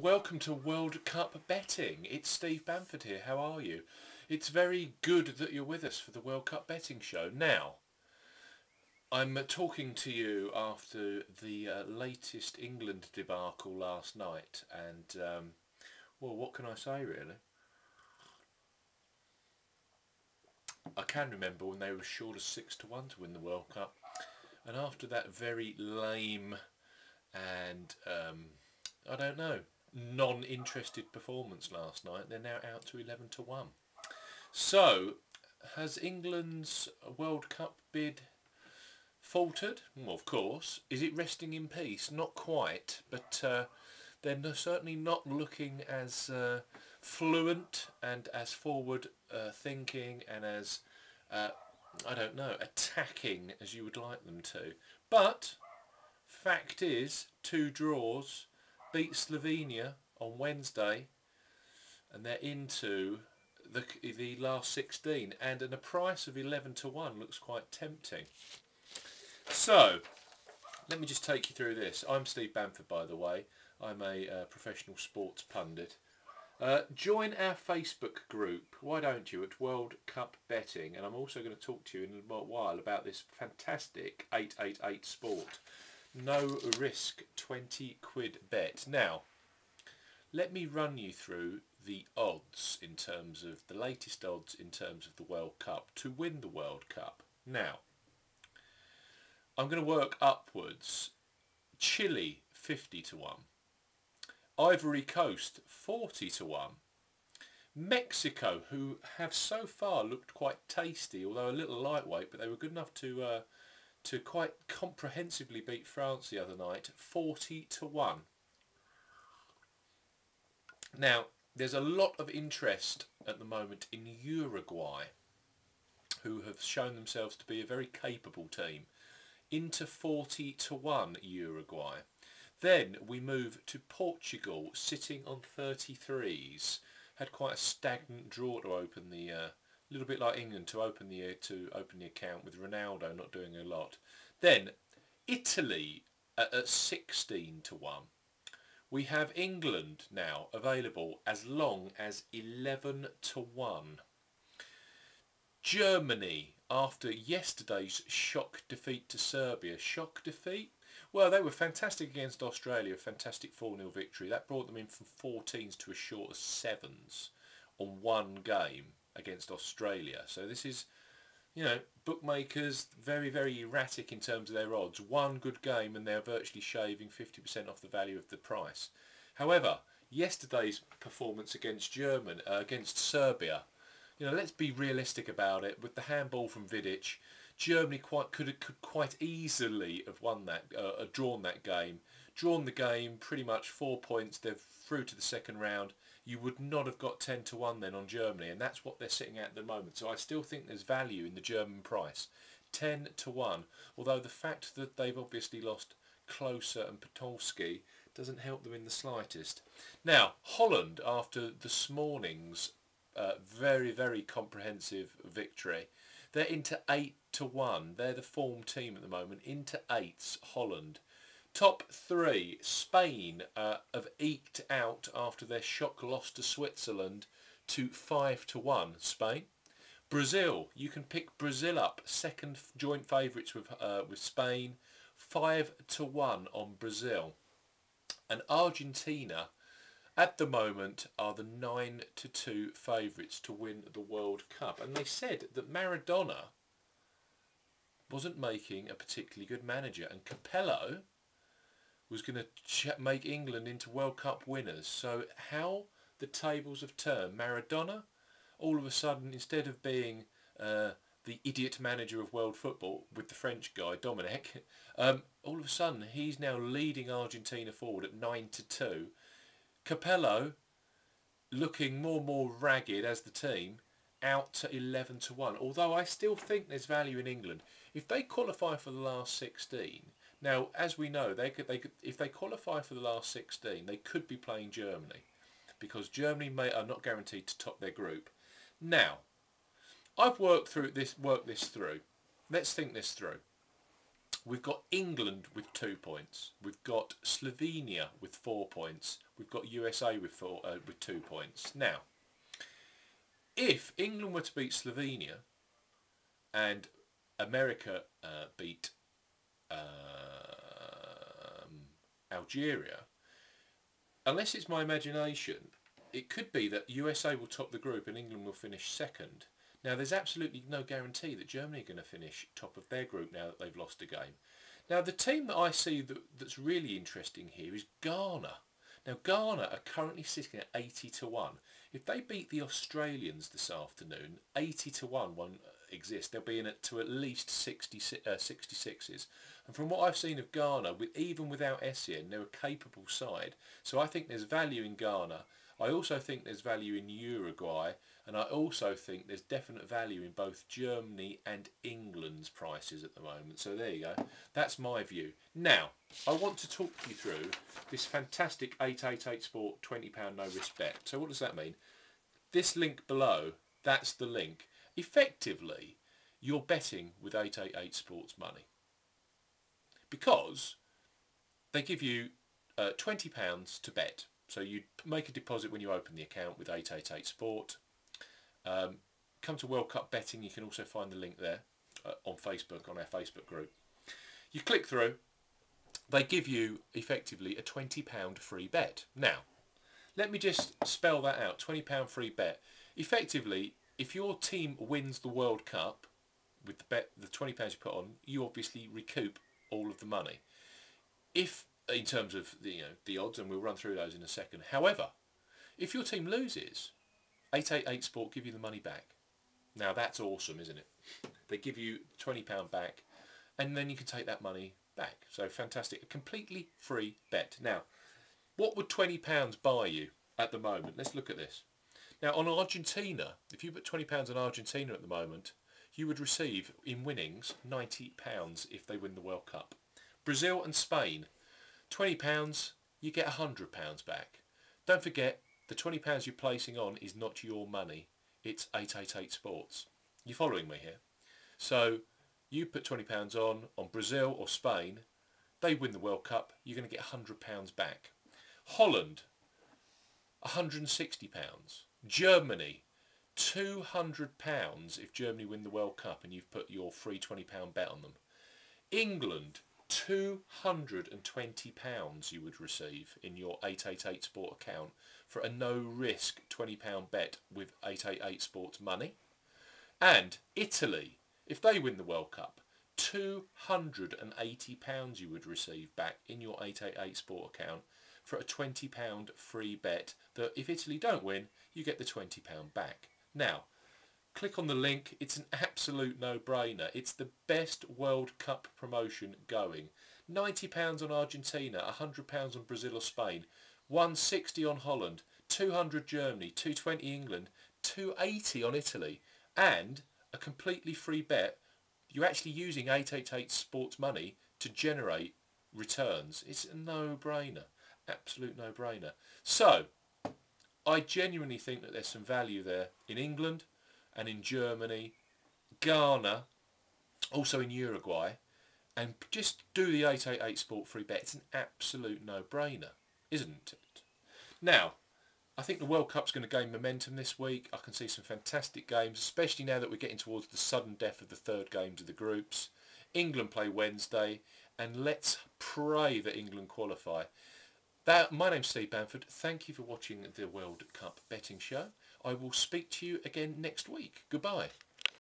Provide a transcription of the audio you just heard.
and welcome to World Cup Betting. It's Steve Bamford here. How are you? It's very good that you're with us for the World Cup Betting show. Now, I'm talking to you after the latest England debacle last night, and well, what can I say really? I can remember when they were short of 6-1 to win the World Cup, and after that very lame and I don't know, non-interested performance last night, they're now out to 11-1. So, has England's World Cup bid faltered? Well, of course. Is it resting in peace? Not quite, but they're certainly not looking as fluent and as forward thinking and as, I don't know, attacking as you would like them to. But, fact is, 2 draws, beat Slovenia on Wednesday, and they're into the last 16, and at a price of 11-1 looks quite tempting. So, let me just take you through this. I'm Steve Bamford, by the way. I'm a professional sports pundit. Join our Facebook group, why don't you, at World Cup Betting, and I'm also going to talk to you in a while about this fantastic 888 sport. No risk, 20 quid bet. Now, let me run you through the odds in terms of the latest odds in terms of the World Cup to win the World Cup. Now, I'm going to work upwards. Chile 50-1, Ivory Coast 40-1, Mexico, who have so far looked quite tasty, although a little lightweight, but they were good enough to quite comprehensively beat France the other night, 40-1. Now, there's a lot of interest at the moment in Uruguay, who have shown themselves to be a very capable team, into 40-1 Uruguay. Then we move to Portugal, sitting on 33s. Had quite a stagnant draw to open the, little bit like England to open the account, with Ronaldo not doing a lot. Then Italy at 16-1. We have England now available as long as 11-1. Germany, after yesterday's shock defeat to Serbia. Shock defeat? Well, they were fantastic against Australia, a fantastic 4-0 victory. That brought them in from 14s to as short as 7s on one game against Australia. So this is, you know, bookmakers very, very erratic in terms of their odds. One good game and they're virtually shaving 50% off the value of the price. However, yesterday's performance against against Serbia, you know, let's be realistic about it. With the handball from Vidic, Germany could quite easily have won that, drawn that game. Drawn the game, pretty much 4 points. They're through to the second round. You would not have got 10-1 then on Germany, and that's what they're sitting at the moment. So I still think there's value in the German price, 10-1. Although the fact that they've obviously lost Klose and Podolski doesn't help them in the slightest. Now, Holland, after this morning's very, very comprehensive victory, they're into 8-1. They're the form team at the moment. Into 8s, Holland. Top 3, Spain have eked out after their shock loss to Switzerland to 5-1. Spain. Brazil, you can pick Brazil up, second joint favourites with Spain, 5-1 on Brazil. And Argentina, at the moment, are the 9-2 favourites to win the World Cup. And they said that Maradona wasn't making a particularly good manager, and Capello was going to make England into World Cup winners. So how the tables have turned. Maradona, all of a sudden, instead of being the idiot manager of world football with the French guy, Dominic, all of a sudden he's now leading Argentina forward at 9-2. Capello, looking more and more ragged as the team, out to 11-1. Although I still think there's value in England. If they qualify for the last 16, now as we know, if they qualify for the last 16, they could be playing Germany, because Germany are not guaranteed to top their group. Now, I've worked this through. Let's think this through. We've got England with 2 points. We've got Slovenia with 4 points. We've got USA with 2 points. Now, if England were to beat Slovenia and America beat Algeria, unless it's my imagination, it could be that USA will top the group and England will finish second. Now, there's absolutely no guarantee that Germany are going to finish top of their group now that they've lost a game. Now, the team that I see that's really interesting here is Ghana. Now, Ghana are currently sitting at 80 to 1. If they beat the Australians this afternoon, 80 to 1 won't exist. They'll be in it to at least 66s. And from what I've seen of Ghana, even without Essien, they're a capable side. So I think there's value in Ghana. I also think there's value in Uruguay, and I also think there's definite value in both Germany and England's prices at the moment. So there you go. That's my view. Now, I want to talk you through this fantastic 888 Sport £20 no risk bet. So what does that mean? This link below, that's the link. Effectively, you're betting with 888 Sports money, because they give you £20 to bet. So you make a deposit when you open the account with 888 Sport. Come to World Cup betting. You can also find the link there on Facebook, on our Facebook group. You click through. They give you effectively a £20 free bet. Now, let me just spell that out. £20 free bet. Effectively, if your team wins the World Cup with the bet, the £20 you put on, you obviously recoup all of the money. If in terms of the odds, and we'll run through those in a second. However, if your team loses, 888 Sport give you the money back. Now that's awesome, isn't it? They give you £20 back, and then you can take that money back. So fantastic, a completely free bet. Now, what would £20 buy you at the moment? Let's look at this. Now on Argentina, if you put £20 on Argentina at the moment, you would receive in winnings £90 if they win the World Cup. Brazil and Spain, £20, you get £100 back. Don't forget, the £20 you're placing on is not your money. It's 888 Sports. You following me here? So you put £20 on Brazil or Spain, they win the World Cup, you're going to get £100 back. Holland, £160. Germany, £200 if Germany win the World Cup and you've put your free £20 bet on them. England, £220 you would receive in your 888 Sport account for a no risk £20 bet with 888 Sports money. And Italy, if they win the World Cup, £280 you would receive back in your 888 Sport account for a £20 free bet that if Italy don't win, you get the £20 back. Now, click on the link. It's an absolute no-brainer. It's the best World Cup promotion going. £90 on Argentina, £100 on Brazil or Spain, £160 on Holland, £200 Germany, £220 England, £280 on Italy, and a completely free bet. You're actually using 888 Sports money to generate returns. It's a no-brainer. Absolute no-brainer. So, I genuinely think that there's some value there in England and in Germany, Ghana, also in Uruguay, and just do the 888 Sport free bet. It's an absolute no-brainer, isn't it? Now, I think the World Cup's going to gain momentum this week. I can see some fantastic games, especially now that we're getting towards the sudden death of the third games of the groups. England play Wednesday, and let's pray that England qualify. My name's Steve Bamford. Thank you for watching the World Cup betting show. I will speak to you again next week. Goodbye.